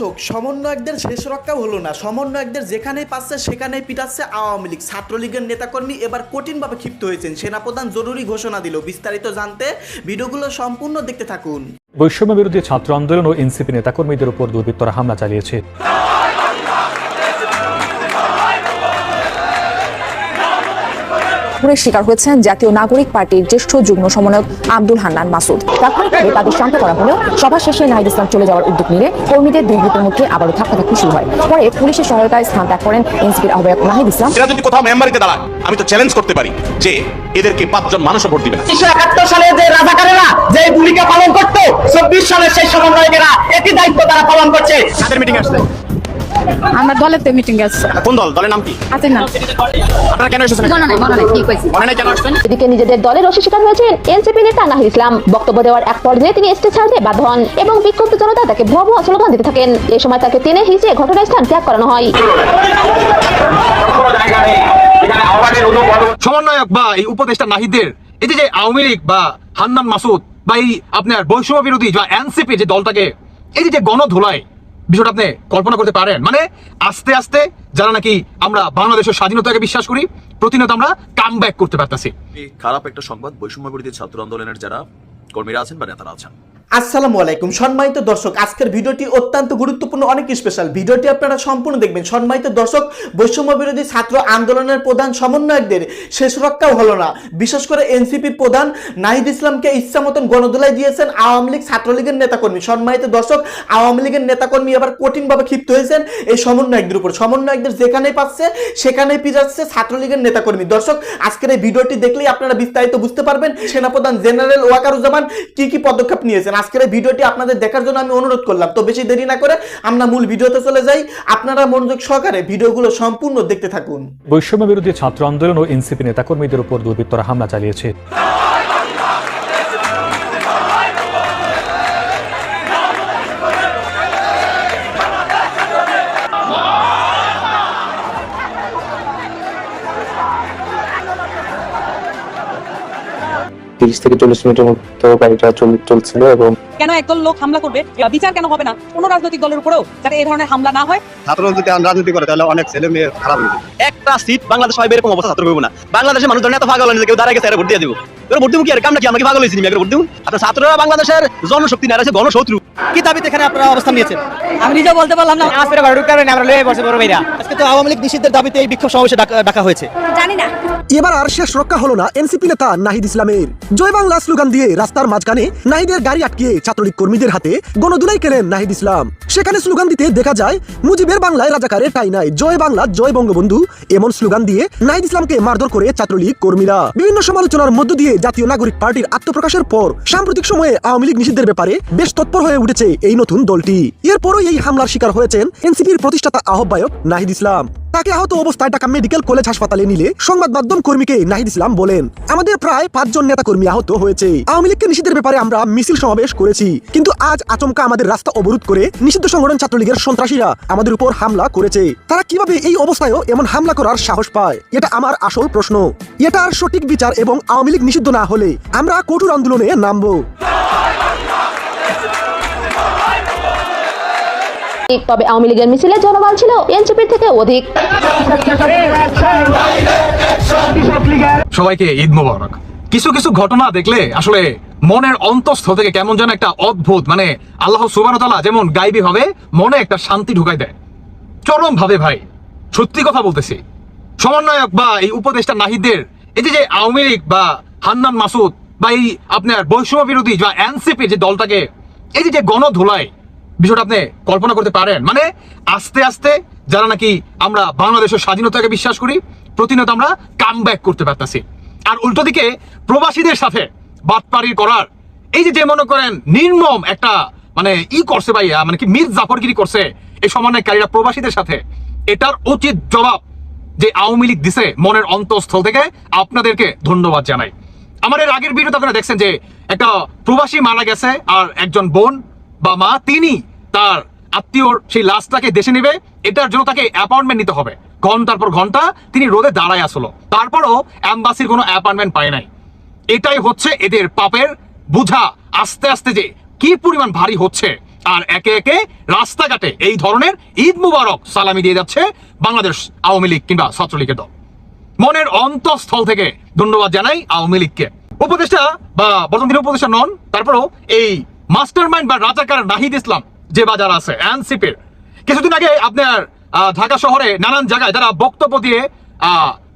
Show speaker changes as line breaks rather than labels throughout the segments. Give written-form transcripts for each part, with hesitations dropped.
দর্শক, সমন্বয়কদের শেষ রক্ষা হলো না। সমন্বয়কদের যেখানেই পাচ্ছে সেখানেই পিটাচ্ছে আওয়ামী লীগ। ছাত্রলীগের নেতাকর্মী এবার কঠিনভাবে ক্ষিপ্ত হয়েছেন। সেনাপ্রধান জরুরি ঘোষণা দিল। বিস্তারিত জানতে ভিডিওগুলো সম্পূর্ণ দেখতে থাকুন।
বৈষম্য বিরোধী ছাত্র আন্দোলন ও এনসিপি নেতাকর্মীদের উপর দুর্বৃত্তরা হামলা চালিয়েছে।
শিকার হয়েছেন জাতীয় নাগরিক পার্টির জ্যেষ্ঠ যুগ্ম সমন্বয়ক আব্দুল হান্নান মাসুদ। তাৎক্ষণিকভাবে তাদের শান্ত করা হলেও সভা শেষে নাহিদ ইসলাম চলে যাওয়ার উদ্যোগ নিলে কর্মীদের দুই গ্রুপের মধ্যে আবারও ধাক্কাধাক্কি শুরু হয়। পরে পুলিশের সহায়তায় স্থান ত্যাগ করেন এনসিপির আহ্বায়ক নাহিদ ইসলাম।
এরা যদি কোথাও মেম্বারিতে দাঁড়ায়, আমি তো চ্যালেঞ্জ করতে পারি যে এদেরকে ৫ জন মানুষও ভোট দিবে না।
১৯৭১ সালে যে রাজাকারেরা যে ভূমিকা পালন করত, ২৪ সালের সেই সমন্বয়কেরা একই দায়িত্ব তারা পালন করছে।
কাদের মিটিং আসছে?
আমরা দলেতে মিটিং আছে।
কোন দল? দলের নাম কি?
আছে না?
আপনারা কেন এসেছেন? মনে নাই কেন আসছেন?
এদিকে নিজেদের দলের শিকার হয়েছেন এনসিপি নেতা নাহিদ ইসলাম। বক্তব্য দেওয়ার এক পর্যায়ে তিনি স্টেজ ছাড়তে বাধ্য হন এবং বিক্ষুব্ধ জনতা তাকে ভয়াবহ স্লোগান দিতে থাকেন। এ সময় তাকে টেনে হিঁচড়ে ঘটনাস্থান ত্যাগ করানো হয়।
সমন্বয়ক বা এই উপদেষ্টা নাহিদের এই যে আওয়ামী লীগ বা হান্নান মাসুদ বা এই আপনার বৈষম্য বিরোধী বা এনসিপি যে দলটাকে এই যে গণধোলায়, বিষয়টা আপনি কল্পনা করতে পারেন? মানে আস্তে আস্তে যারা নাকি আমরা বাংলাদেশের স্বাধীনতাকে বিশ্বাস করি, প্রতিনিয়ত আমরা কাম ব্যাক করতে পারতেছি।
খারাপ একটা সংবাদ, বৈষম্য বিরোধী ছাত্র আন্দোলনের যারা কর্মীরা আছেন বা নেতারা আছেন।
আসসালামু আলাইকুম সম্মানিত দর্শক, আজকের ভিডিওটি অত্যন্ত গুরুত্বপূর্ণ, অনেক স্পেশাল। ভিডিওটি আপনারা সম্পূর্ণ দেখবেন। সম্মানিত দর্শক, বৈষম্য বিরোধী ছাত্র আন্দোলনের প্রধান সমন্বয়কদের শেষ রক্ষাও হলো না। বিশেষ করে এনসিপি প্রধান নাহিদ ইসলামকে ইচ্ছা মতন গণধোলাই দিয়েছেন আওয়ামী লীগ ছাত্রলীগের নেতাকর্মী। সম্মানিত দর্শক, আওয়ামী লীগের নেতাকর্মী এবার কঠিনভাবে ক্ষিপ্ত হয়েছেন এই সমন্বয়কদের উপর। সমন্বয়কদের যেখানেই পাচ্ছে সেখানেই পিছাচ্ছে ছাত্রলীগের নেতাকর্মী। দর্শক, আজকের এই ভিডিওটি দেখলেই আপনারা বিস্তারিত বুঝতে পারবেন সেনাপ্রধান জেনারেল ওয়াকারুজ্জামান কি পদক্ষেপ নিয়েছেন। আজকের এই ভিডিওটি আপনাদের দেখার জন্য আমি অনুরোধ করলাম। তো বেশি দেরি না করে আমরা মূল ভিডিওতে চলে যাই। আপনারা মনোযোগ সহকারে ভিডিওগুলো সম্পূর্ণ দেখতে থাকুন।
বৈষম্য বিরোধী ছাত্র আন্দোলন ও এনসিপি নেতাকর্মীদের উপর দুর্বৃত্তরা হামলা চালিয়েছে।
থেকে ৪০ মিনিটের মতো গাড়িটা চলছিল এবং
কেন একদল লোক হামলা করবে? বিচার কেন হবে না কোন রাজনৈতিক দলের উপরেও, যাতে এই ধরনের হামলা না হয়?
ছাত্ররা যদি রাজনীতি করে তাহলে অনেক ছেলে মেয়ে খারাপ হবে।
একটা সিট বাংলাদেশ হয় এরকম অবস্থা ছাত্র করবো না। বাংলাদেশের মানুষ এত পাগল হয়নি যে কেউ দাঁড়ায় গেছে ভোট দিয়ে দিব। ভোট দিব কি আর কাম নাকি? আমাকে পাগল হয়েছি ভোট দিব? আপনার ছাত্ররা বাংলাদেশের জনশক্তি না, আছে গণশত্রু।
কি দাবিতে এখানে আপনারা অবস্থান নিয়েছেন?
আমি নিজে বলতে পারলাম না।
আজকে ঘরে কারণে আমরা লয়ে বসে বড় ভাইরা।
আজকে তো আওয়ামী লীগ নিষিদ্ধের দাবিতে এই বিক্ষোভ সমাবেশে ডাকা হয়েছে।
জানি না।
এবার আর শেষ রক্ষা হলো না এনসিপি নেতা নাহিদ ইসলামের। জয় বাংলা স্লোগান দিয়ে রাস্তার মাঝখানে নাহিদের গাড়ি আটকিয়ে ছাত্রলীগ কর্মীদের হাতে গণধোলাই কেনেন নাহিদ ইসলাম। সেখানে স্লোগান দিতে দেখা যায় মুজিবের বাংলায় রাজাকারের ঠাঁই নাই, জয় বাংলা জয় বঙ্গবন্ধু, এমন স্লোগান দিয়ে নাহিদ ইসলামকে মারধর করে ছাত্রলীগ কর্মীরা। বিভিন্ন সমালোচনার মধ্য দিয়ে জাতীয় নাগরিক পার্টির আত্মপ্রকাশের পর সাম্প্রতিক সময়ে আওয়ামী লীগ নিষিদ্ধের ব্যাপারে বেশ তৎপর হয়ে উঠেছে এই নতুন দলটি। এরপরই এই হামলার শিকার হয়েছেন এনসিপির প্রতিষ্ঠাতা আহ্বায়ক নাহিদ ইসলাম। তাকে আহত অবস্থায় ঢাকা মেডিকেল কলেজ হাসপাতালে নিলে সংবাদ মাধ্যম কর্মীকে নাহিদ ইসলাম বলেন, আমাদের প্রায় ৫ জন নেতা কর্মী আহত হয়েছে। আওয়ামী লীগকে নিষিদ্ধের ব্যাপারে আমরা মিছিল সমাবেশ করেছি, কিন্তু আজ আচমকা আমাদের রাস্তা অবরোধ করে নিষিদ্ধ সংগঠন ছাত্রলীগের সন্ত্রাসীরা আমাদের উপর হামলা করেছে। তারা কিভাবে এই অবস্থায়ও এমন হামলা করার সাহস পায়? এটা আমার আসল প্রশ্ন। এটার সঠিক বিচার এবং আওয়ামী লীগ নিষিদ্ধ না হলে আমরা কঠোর আন্দোলনে নামবো।
তবে আওয়ামী লীগের মিছিলে জনবল ছিল এনসিপির থেকে অধিক।
সবাইকে ঈদ মোবারক। কিছু কিছু ঘটনা দেখলে আসলে মনের অন্তঃস্থল থেকে কেমন যেন একটা অদ্ভুত, মানে আল্লাহ সুবহানাহু ওয়া তাআলা যেমন গায়বী ভাবে মনে একটা শান্তি ঢুকাই দেয় চরম ভাবে। ভাই সত্যি কথা বলতেছি, সমন্বয়ক বা এই উপদেষ্টা নাহিদের এই যে আওয়ামী লীগ বা হান্নান মাসুদ বা এই আপনার বৈষম্য বিরোধী বা এনসিপি যে দলটাকে এই যে গণধোলায়, বিষয়টা আপনি কল্পনা করতে পারেন? মানে আস্তে আস্তে যারা নাকি আমরা বাংলাদেশের স্বাধীনতাকে বিশ্বাস করি, প্রতিনিয়ত আমরা কাম ব্যাক করতে পারতেছি। আর উল্টো দিকে প্রবাসীদের সাথে বাটপাড়ি করার এই যে মনে করেন নির্মম একটা মানে করছে ভাই, মানে কি মীর জাফরগিরি করছে এই সমন্বয়কারীরা প্রবাসীদের সাথে। এটার উচিত জবাব যে আওয়ামী লীগ দিছে মনের অন্তঃস্থল থেকে, আপনাদেরকে ধন্যবাদ জানাই। আমার এর আগের ভিডিওতে আপনারা দেখছেন যে একটা প্রবাসী মারা গেছে, আর একজন বোন বা মা তিনি তার আত্মীয়র সেই লাশটাকে দেশে নেবে, এটার জন্য তাকে অ্যাপয়েন্টমেন্ট নিতে হবে। ঘন্টার পর ঘন্টা তিনি রোদে দাঁড়ায় আসলো, তারপরও এম্বাসির কোনো অ্যাপয়েন্টমেন্ট পায় নাই। এটাই হচ্ছে এদের পাপের বোঝা আস্তে আস্তে যে কি পরিমাণ ভারী হচ্ছে, আর একে একে রাস্তাঘাটে এই ধরনের ঈদ মুবারক সালামি দিয়ে যাচ্ছে বাংলাদেশ আওয়ামী লীগ কিংবা ছাত্রলীগের দল। মনের অন্তঃস্থল থেকে ধন্যবাদ জানাই আওয়ামী লীগকে। উপদেষ্টা বা বর্তমান উপদেষ্টা নন, তারপরেও এই মাস্টারমাইন্ড বা রাজাকার নাহিদ ইসলাম যে বাজার আছে এনসিপির, কিছুদিন আগে আপনার ঢাকা শহরে নানান জায়গায় যারা বক্তব্য দিয়ে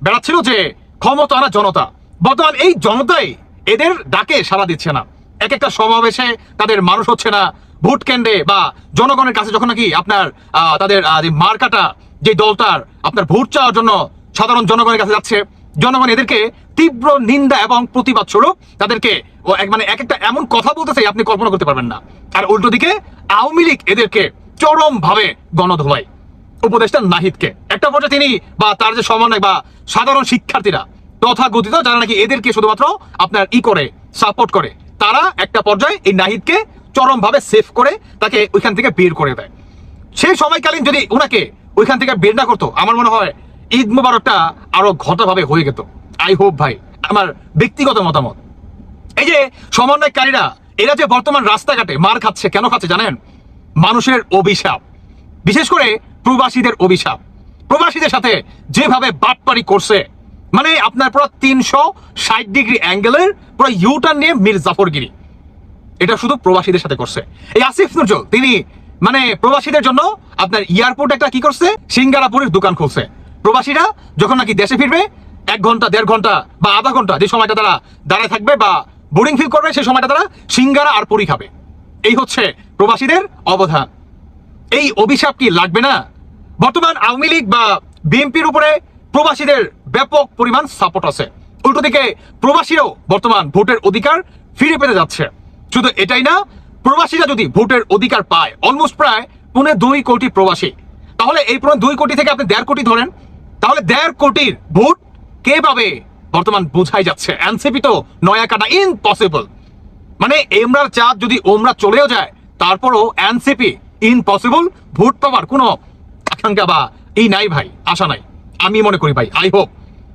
বেড়াচ্ছিল যে ক্ষমতা আনা জনতা, বর্তমান এই জনতাই এদের ডাকে সাড়া দিচ্ছে না। এক একটা সমাবেশে তাদের মানুষ হচ্ছে না, ভোট কেন্দ্রে বা জনগণের কাছে যখন নাকি আপনার তাদের মার্কাটা যে দলটার আপনার ভোট চাওয়ার জন্য সাধারণ জনগণের কাছে যাচ্ছে, জনগণ এদেরকে তীব্র নিন্দা এবং প্রতিবাদ স্বরূপ তাদেরকে মানে এক একটা এমন কথা বলতেছে আপনি কল্পনা করতে পারবেন না। আর উল্টো দিকে আওয়ামী লীগ এদেরকে চরম ভাবে গণধোলাই, উপদেষ্টা নাহিদকে একটা পর্যায়ে তিনি বা তার যে সমন্বয় বা সাধারণ শিক্ষার্থীরা তথাকথিত যারা নাকি এদেরকে শুধুমাত্র আপনার করে সাপোর্ট করে, তারা একটা পর্যায়ে এই নাহিদকে চরম ভাবে সেফ করে তাকে ওইখান থেকে বের করে দেয়। সেই সময়কালীন যদি ওনাকে ওইখান থেকে বের না করতো, আমার মনে হয় ঈদ মুবারকটা আরো ঘটাভাবে হয়ে যেত। আই হোপ ভাই, আমার ব্যক্তিগত মতামত, এই যে সমন্বয়কারীরা এরা যে বর্তমান রাস্তাঘাটে মার খাচ্ছে, কেন খাচ্ছে জানেন? মানুষের অভিশাপ, বিশেষ করে প্রবাসীদের অভিশাপ। প্রবাসীদের সাথে যেভাবে বাটপারি করছে, মানে আপনার পুরো 360 ডিগ্রি অ্যাঙ্গেলের পুরো ইউটার্ন নিয়ে মীর জাফরগিরি, এটা শুধু প্রবাসীদের সাথে করছে। এই আসিফ নজরুল তিনি মানে প্রবাসীদের জন্য আপনার এয়ারপোর্ট একটা কি করছে, সিঙ্গারাপুরের দোকান খুলছে। প্রবাসীরা যখন নাকি দেশে ফিরবে 1 ঘন্টা 1.5 ঘন্টা বা আধা ঘন্টা যে সময়টা তারা দাঁড়ায় থাকবে বা বোরিং ফিল করবে, সেই সময়টা তারা সিঙ্গারা আর পুরি খাবে। এই হচ্ছে প্রবাসীদের অবদান। এই অভিশাপ কি লাগবে না? বর্তমান আওয়ামী লীগ বা বিএনপির উপরে প্রবাসীদের ব্যাপক পরিমাণ সাপোর্ট আছে। উল্টো দিকে প্রবাসীরাও বর্তমান ভোটের অধিকার ফিরে পেতে যাচ্ছে। শুধু এটাই না, প্রবাসীরা যদি ভোটের অধিকার পায়, অলমোস্ট প্রায় 2.5 কোটি প্রবাসী, তাহলে এই 2 কোটি থেকে আপনি 1.5 কোটি ধরেন, তাহলে 1.5 কোটির ভোট কে পাবে বর্তমান বোঝাই যাচ্ছে। এনসিপি তো নয়া কাটা ইম্পসিবল, মানে এমরার চাঁদ যদি ওমরা চলেও যায় তারপরও এনসিপি ইম্পসিবল, ভোট পাওয়ার কোনো আকাঙ্ক্ষা বা এই নাই ভাই, আশা নাই আমি মনে করি ভাই। আই হোপ,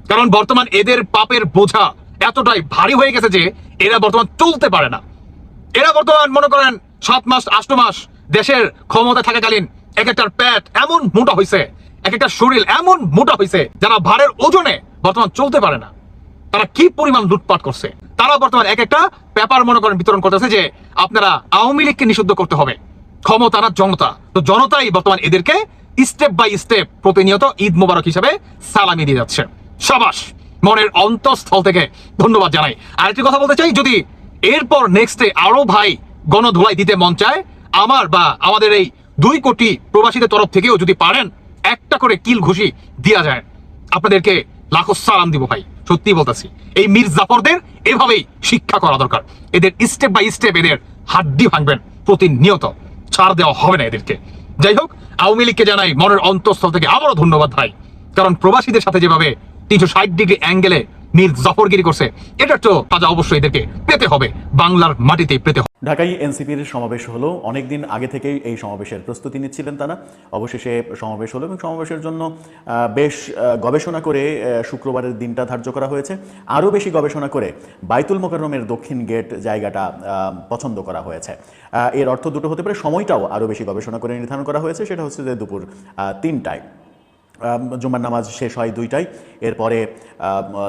কারণ বর্তমান এদের পাপের বোঝা এতটাই ভারী হয়ে গেছে যে এরা বর্তমান চলতে পারে না। এরা বর্তমান মনে করেন 7 মাস 8 মাস দেশের ক্ষমতা থাকাকালীন এক একটার পেট এমন মোটা হয়েছে, এক একটা শরীর এমন মোটা হয়েছে, যারা ভারের ওজনে বর্তমান চলতে পারে না। তারা কি পরিমাণ লুটপাট করছে, তারা বর্তমান এক একটা পেপার মনে করেন বিতরণ করতেছে যে আপনারা আওয়ামী লীগকে নিষিদ্ধ করতে হবে, ক্ষমতার জনতা। তো জনতাই বর্তমান এদেরকে স্টেপ বাই স্টেপ প্রতিনিয়ত ঈদ মোবারক হিসেবে সালামি দিয়ে যাচ্ছে। সাবাস, মনের অন্তঃস্থল থেকে ধন্যবাদ জানাই। আরেকটি কথা বলতে চাই, যদি এরপর নেক্সটে আরো ভাই গণধোলাই দিতে মন চায়, আমার বা আমাদের এই 2 কোটি প্রবাসীদের তরফ থেকেও যদি পারেন একটা করে কিল ঘুষি দেওয়া যায়, আপনাদেরকে লাখো সালাম দিব ভাই। সত্যি বলতেছি, এই মীর জাফরদের এভাবেই শিক্ষা করা দরকার। এদের স্টেপ বাই স্টেপ এদের হাড্ডি ভাঙবেন প্রতিনিয়ত, ছাড় দেওয়া হবে না এদেরকে। যাই হোক, আওয়ামী লীগকে জানাই মনের অন্তঃস্থল থেকে আবারও ধন্যবাদ ভাই, কারণ প্রবাসীদের সাথে যেভাবে 360 ডিগ্রি অ্যাঙ্গেলে মীর জাফরগিরি করছে, এটার তো সাজা অবশ্যই এদেরকে পেতে হবে, বাংলার মাটিতে পেতে হবে।
ঢাকায় এনসিপির সমাবেশ হলো, অনেকদিন আগে থেকেই এই সমাবেশের প্রস্তুতি নিচ্ছিলেন তারা। অবশেষে সমাবেশ হলো এবং সমাবেশের জন্য বেশ গবেষণা করে শুক্রবারের দিনটা ধার্য করা হয়েছে। আরও বেশি গবেষণা করে বাইতুল মোকাররমের দক্ষিণ গেট জায়গাটা পছন্দ করা হয়েছে। এর অর্থ দুটো হতে পারে, সময়টাও আরও বেশি গবেষণা করে নির্ধারণ করা হয়েছে। সেটা হচ্ছে যে দুপুর 3টায় জুমার নামাজ শেষ হয় 2টায়, এরপরে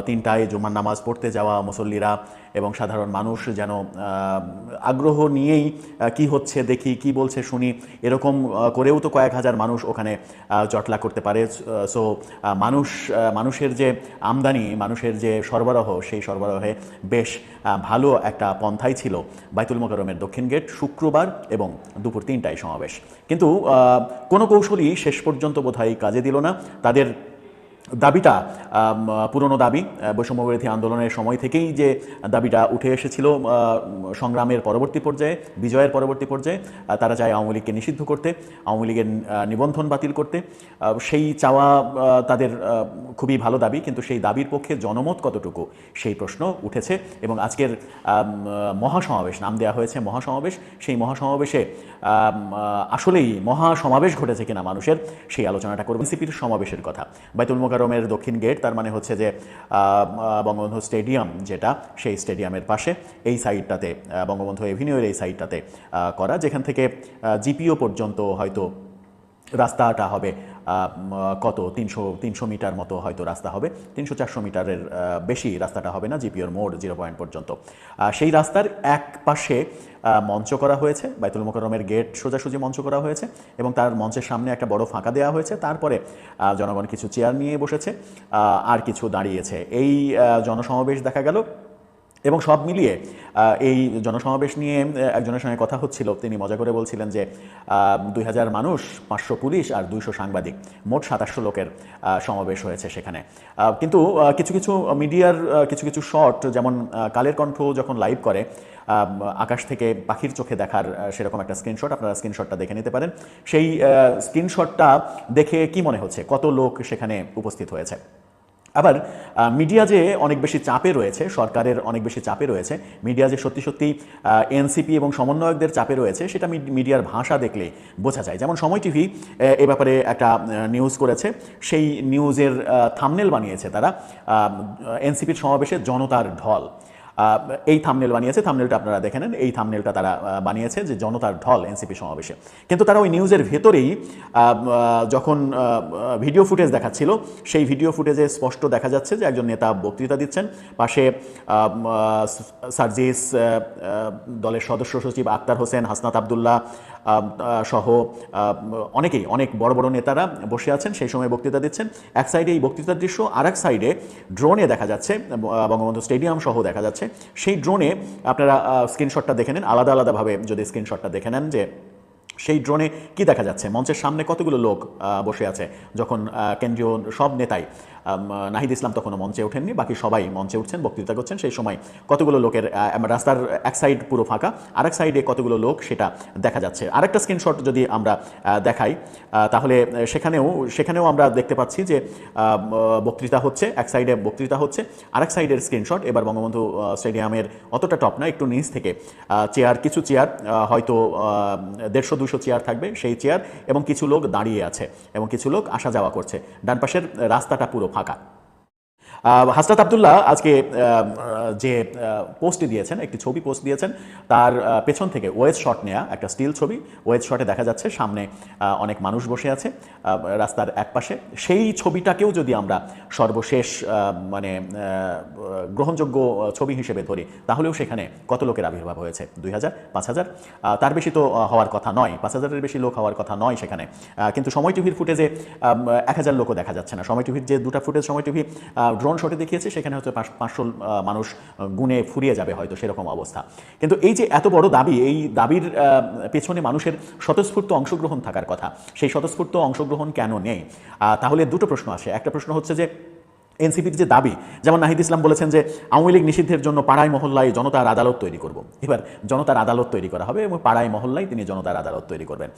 3টায় জুমার নামাজ পড়তে যাওয়া মুসল্লিরা এবং সাধারণ মানুষ যেন আগ্রহ নিয়েই কি হচ্ছে দেখি, কি বলছে শুনি, এরকম করেও তো কয়েক হাজার মানুষ ওখানে জটলা করতে পারে। সো মানুষের যে আমদানি, মানুষের যে সরবরাহ, সেই সরবরাহে বেশ ভালো একটা পন্থাই ছিল বাইতুল মোকাররমের দক্ষিণ গেট শুক্রবার এবং দুপুর 3টায় সমাবেশ। কিন্তু কোনো কৌশলই শেষ পর্যন্ত বোধহয় কাজে দিল না। তাদের দাবিটা পুরনো দাবি, বৈষম্যবিরোধী আন্দোলনের সময় থেকেই যে দাবিটা উঠে এসেছিল সংগ্রামের পরবর্তী পর্যায়ে, বিজয়ের পরবর্তী পর্যায়ে, তারা চায় আওয়ামী লীগকে নিষিদ্ধ করতে, আওয়ামী লীগের নিবন্ধন বাতিল করতে। সেই চাওয়া তাদের খুবই ভালো দাবি, কিন্তু সেই দাবির পক্ষে জনমত কতটুকু, সেই প্রশ্ন উঠেছে। এবং আজকের মহাসমাবেশ, নাম দেওয়া হয়েছে মহাসমাবেশ, সেই মহাসমাবেশে আসলেই মহাসমাবেশ ঘটেছে কিনা মানুষের, সেই আলোচনাটা করব। এনসিপির সমাবেশের কথা, বাইতুল মোকাররম মোকাররমের দক্ষিণ গেট, তার মানে হচ্ছে যে বঙ্গবন্ধু স্টেডিয়াম যেটা, সেই স্টেডিয়ামের পাশে এই সাইডটাতে বঙ্গবন্ধু এভিনিউয়ের এই সাইডটাতে করা, যেখান থেকে জিপিও পর্যন্ত হয়তো রাস্তাটা হবে কত 300 মিটার মতো হয়তো রাস্তা হবে, 300-400 মিটারের বেশি রাস্তাটা হবে না, জিপিওর মোড় 0 পয়েন্ট পর্যন্ত। সেই রাস্তার এক পাশে মঞ্চ করা হয়েছে, বাইতুল মোকাররমের গেট সোজাসুজি মঞ্চ করা হয়েছে এবং তার মঞ্চের সামনে একটা বড় ফাঁকা দেওয়া হয়েছে। তারপরে জনগণ কিছু চেয়ার নিয়ে বসেছে, আর কিছু দাঁড়িয়েছে। এই জনসমাবেশ দেখা গেল এবং সব মিলিয়ে এই জনসমাবেশ নিয়ে একজনের সঙ্গে কথা হচ্ছিল, তিনি মজা করে বলছিলেন যে 2000 মানুষ, 500 পুলিশ আর 200 সাংবাদিক, মোট 2700 লোকের সমাবেশ হয়েছে সেখানে। কিন্তু কিছু কিছু মিডিয়ার কিছু কিছু শট, যেমন কালের কণ্ঠ যখন লাইভ করে আকাশ থেকে পাখির চোখে দেখার সেরকম একটা স্ক্রিনশট, আপনারা স্ক্রিনশটটা দেখে নিতে পারেন। সেই স্ক্রিনশটটা দেখে কি মনে হচ্ছে, কত লোক সেখানে উপস্থিত হয়েছে। আবার মিডিয়া যে অনেক বেশি চাপে রয়েছে, সরকারের অনেক বেশি চাপে রয়েছে, মিডিয়া যে সত্যি সত্যি এনসিপি এবং সমন্বয়কদের চাপে রয়েছে, সেটা মিডিয়ার ভাষা দেখলে বোঝা যায়। যেমন সময় টিভি এ ব্যাপারে একটা নিউজ করেছে, সেই নিউজের থাম্বনেল বানিয়েছে তারা এনসিপির সমাবেশে জনতার ঢল। এই থাম্বনেল বানিয়েছে, থাম্বনেলটা আপনারা দেখে নেন। এই থাম্বনেলটা তারা বানিয়েছে যে জনতার ঢল এনসিপি সমাবেশে। কিন্তু তারা ওই নিউজের ভেতরেই যখন ভিডিও ফুটেজ দেখাচ্ছিল, সেই ভিডিও ফুটেজে স্পষ্ট দেখা যাচ্ছে যে একজন নেতা বক্তৃতা দিচ্ছেন, পাশে সার্জিস, দলের সদস্য সচিব আক্তার হোসেন, হাসনাত আবদুল্লাহ সহ অনেক বড় বড় নেতারা বসে আছেন, সেই সময় বক্তৃতা দিচ্ছেন। এক সাইডে এই বক্তৃতার দৃশ্য, আর এক সাইডে ড্রোনে দেখা যাচ্ছে বঙ্গবন্ধু স্টেডিয়াম সহ দেখা যাচ্ছে। সেই ড্রোনে আপনারা স্ক্রিনশটটা দেখে নেন, আলাদা আলাদাভাবে যদি স্ক্রিনশটটা দেখে নেন যে সেই ড্রোনে কি দেখা যাচ্ছে। মঞ্চের সামনে কতগুলো লোক বসে আছে, যখন কেন্দ্রীয় সব নেতাই, নাহিদ ইসলাম তখনও মঞ্চে ওঠেননি, বাকি সবাই মঞ্চে উঠছেন, বক্তৃতা করছেন, সেই সময় কতগুলো লোকের রাস্তার এক সাইড পুরো ফাঁকা, আরেক সাইডে কতগুলো লোক সেটা দেখা যাচ্ছে। আরেকটা স্ক্রিনশট যদি আমরা দেখাই, তাহলে সেখানেও আমরা দেখতে পাচ্ছি যে বক্তৃতা হচ্ছে, এক সাইডে বক্তৃতা হচ্ছে, আরেক সাইডের স্ক্রিনশট। এবার বঙ্গবন্ধু স্টেডিয়ামের অতটা টপ না, একটু নিচ থেকে কিছু চেয়ার হয়তো 150-200 চেয়ার থাকবে, সেই চেয়ার, এবং কিছু লোক দাঁড়িয়ে আছে এবং কিছু লোক আসা যাওয়া করছে। ডান পাশের রাস্তাটা পুরো ফাঁকা। হাসনাত আবদুল্লাহ আজকে যে পোস্ট দিয়েছেন, একটি ছবি পোস্ট দিয়েছেন, তার পেছন থেকে ওয়েজ শট নেয়া একটা স্টিল ছবি। ওয়েজ শটে দেখা যাচ্ছে সামনে অনেক মানুষ বসে আছে রাস্তার একপাশে। সেই ছবিটাকেও যদি আমরা সর্বশেষ মানে গ্রহণযোগ্য ছবি হিসেবে ধরি, তাহলেও সেখানে কত লোকের আবির্ভাব হয়েছে? 2000, 5000, তার বেশি তো হওয়ার কথা নয়, 5000-এর বেশি লোক হওয়ার কথা নয় সেখানে। কিন্তু সময় টিভির ফুটেজে 1000 লোকও দেখা যাচ্ছে না। সময় টিভির যে দুটা ফুটেজ সময় টিভি ড্রোন শটে দেখিয়েছে, সেখানে হয়তো 500 মানুষ গুণে ফুরিয়ে যাবে হয়তো, সেরকম অবস্থা। কিন্তু এই যে এত বড় দাবি, এই দাবির পেছনে মানুষের স্বতঃস্ফূর্ত অংশগ্রহণ থাকার কথা, সেই স্বতঃস্ফূর্ত অংশগ্রহণ কেন নেই? তাহলে দুটো প্রশ্ন আসে। একটা প্রশ্ন হচ্ছে যে এনসিপির যে দাবি, যেমন নাহিদ ইসলাম বলেছেন যে আওয়ামী লীগ নিষিদ্ধের জন্য পাড়ায় মহল্লায় জনতার আদালত তৈরি করব। এবার জনতার আদালত তৈরি করা হবে এবং পাড়ায় মহল্লায় তিনি জনতার আদালত তৈরি করবেন।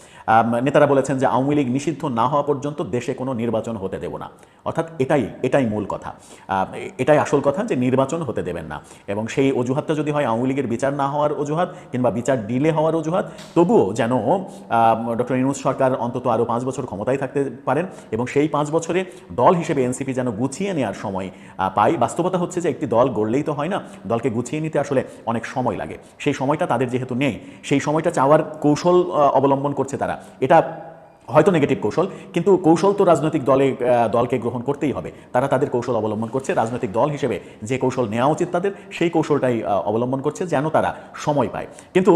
নেতারা বলেছেন যে আওয়ামী লীগ নিষিদ্ধ না হওয়া পর্যন্ত দেশে কোনো নির্বাচন হতে দেব না। অর্থাৎ এটাই মূল কথা, এটাই আসল কথা, যে নির্বাচন হতে দেবেন না। এবং সেই অজুহাতটা যদি হয় আওয়ামী লীগের বিচার না হওয়ার অজুহাত কিংবা বিচার ডিলে হওয়ার অজুহাত, তবুও যেন ডক্টর ইউনূস সরকার অন্তত আরও 5 বছর ক্ষমতায় থাকতে পারেন এবং সেই 5 বছরে দল হিসেবে এনসিপি যেন গুছিয়ে নেওয়ার সময় পাই। বাস্তবতা হচ্ছে যে একটি দল গড়লেই তো হয় না, দলকে গুছিয়ে নিতে আসলে অনেক সময় লাগে। সেই সময়টা তাদের যেহেতু নেই, সেই সময়টা চাওয়ার কৌশল অবলম্বন করছে তারা। এটা হয়তো নেগেটিভ কৌশল, কিন্তু কৌশল তো রাজনৈতিক দলকে গ্রহণ করতেই হবে। তারা তাদের কৌশল অবলম্বন করছে, রাজনৈতিক দল হিসেবে যে কৌশল নেওয়া উচিত তাদের, সেই কৌশলটাই অবলম্বন করছে যেন তারা সময় পায়। কিন্তু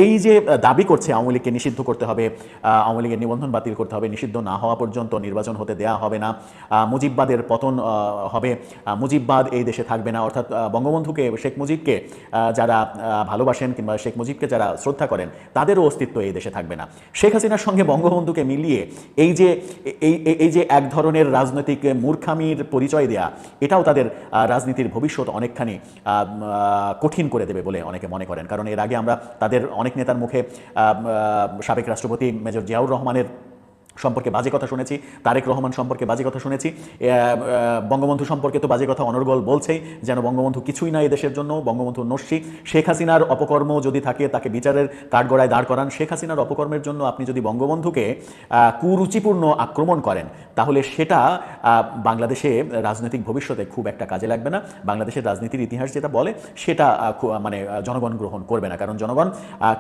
এই যে দাবি করছে আওয়ামী লীগকে নিষিদ্ধ করতে হবে, আওয়ামী লীগের নিবন্ধন বাতিল করতে হবে, নিষিদ্ধ না হওয়া পর্যন্ত নির্বাচন হতে দেয়া হবে না, মুজিববাদের পতন হবে, মুজিববাদ এই দেশে থাকবে না, অর্থাৎ বঙ্গবন্ধুকে, শেখ মুজিবকে যারা ভালোবাসেন কিংবা শেখ মুজিবকে যারা শ্রদ্ধা করেন, তাদেরও অস্তিত্ব এই দেশে থাকবে না। শেখ হাসিনার সঙ্গে বঙ্গবন্ধুকে মিলিয়ে এই যে এক ধরনের রাজনৈতিক মূর্খামির পরিচয় দেয়া, এটাও তাদের রাজনীতির ভবিষ্যৎ অনেকখানি কঠিন করে দেবে বলে অনেকে মনে করেন। কারণ এর আগে আমরা তাদের অনেক নেতার মুখে সাবেক রাষ্ট্রপতি মেজর জিয়াউর রহমানের সম্পর্কে বাজে কথা শুনেছি, তারেক রহমান সম্পর্কে বাজে কথা শুনেছি, বঙ্গবন্ধু সম্পর্কে তো বাজে কথা অনর্গল বলছেই, যেন বঙ্গবন্ধু কিছুই না এদেশের জন্য, বঙ্গবন্ধু নস্যি। শেখ হাসিনার অপকর্ম যদি থাকে তাকে বিচারের কাঠগড়ায় দাঁড় করান। শেখ হাসিনার অপকর্মের জন্য আপনি যদি বঙ্গবন্ধুকে কুরুচিপূর্ণ আক্রমণ করেন তাহলে সেটা বাংলাদেশে রাজনৈতিক ভবিষ্যতে খুব একটা কাজে লাগবে না। বাংলাদেশের রাজনীতির ইতিহাস যেটা বলে সেটা মানে জনগণ গ্রহণ করবে না, কারণ জনগণ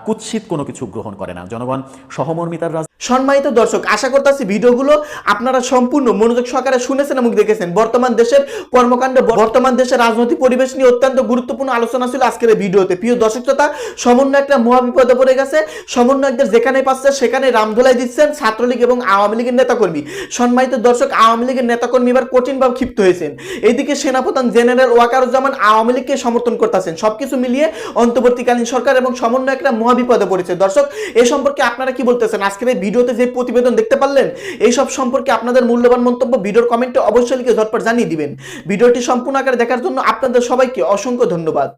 কুৎসিত কোনো কিছু গ্রহণ করে না। জনগণ সহমর্মিতার
সম্মানিত দর্শক, আশা করতেছি ভিডিওগুলো আপনারা সম্পূর্ণ মনোযোগ সহকারে শুনেছেন এবং দেখেছেন। বর্তমান দেশের কর্মকাণ্ড, বর্তমান দেশের রাজনৈতিক পরিবেশ নিয়ে অত্যন্ত গুরুত্বপূর্ণ আলোচনা ছিল আজকের এই ভিডিওতে। প্রিয় দর্শক শ্রোতা, সমন্বয়করা মহাবিপদে পড়ে গেছে। সমন্বয়কদের যেখানে পাচ্ছে সেখানে রামধোলাই দিচ্ছেন ছাত্রলীগ এবং আওয়ামী লীগের নেতাকর্মী। সম্মানিত দর্শক, আওয়ামী লীগের নেতাকর্মী এবার কঠিনভাবে ক্ষিপ্ত হয়েছেন। এইদিকে সেনাপ্রধান জেনারেল ওয়াকারুজ্জামান আওয়ামী লীগকে সমর্থন করতেছেন। সবকিছু মিলিয়ে অন্তর্বর্তীকালীন সরকার এবং সমন্বয়করা মহাবিপদে পড়েছে। দর্শক, এই সম্পর্কে আপনারা কি বলতেছেন? আজকের এই ভিডিওতে যে প্রতিবেদন দেখতে পারলেন, এই সব সম্পর্কে আপনাদের মূল্যবান মন্তব্য ভিডিওর কমেন্টে অবশ্যই লিখে ঝটপট জানিয়ে দিবেন। ভিডিওটি সম্পূর্ণ আকারে দেখার জন্য আপনাদের সবাইকে অসংখ্য ধন্যবাদ।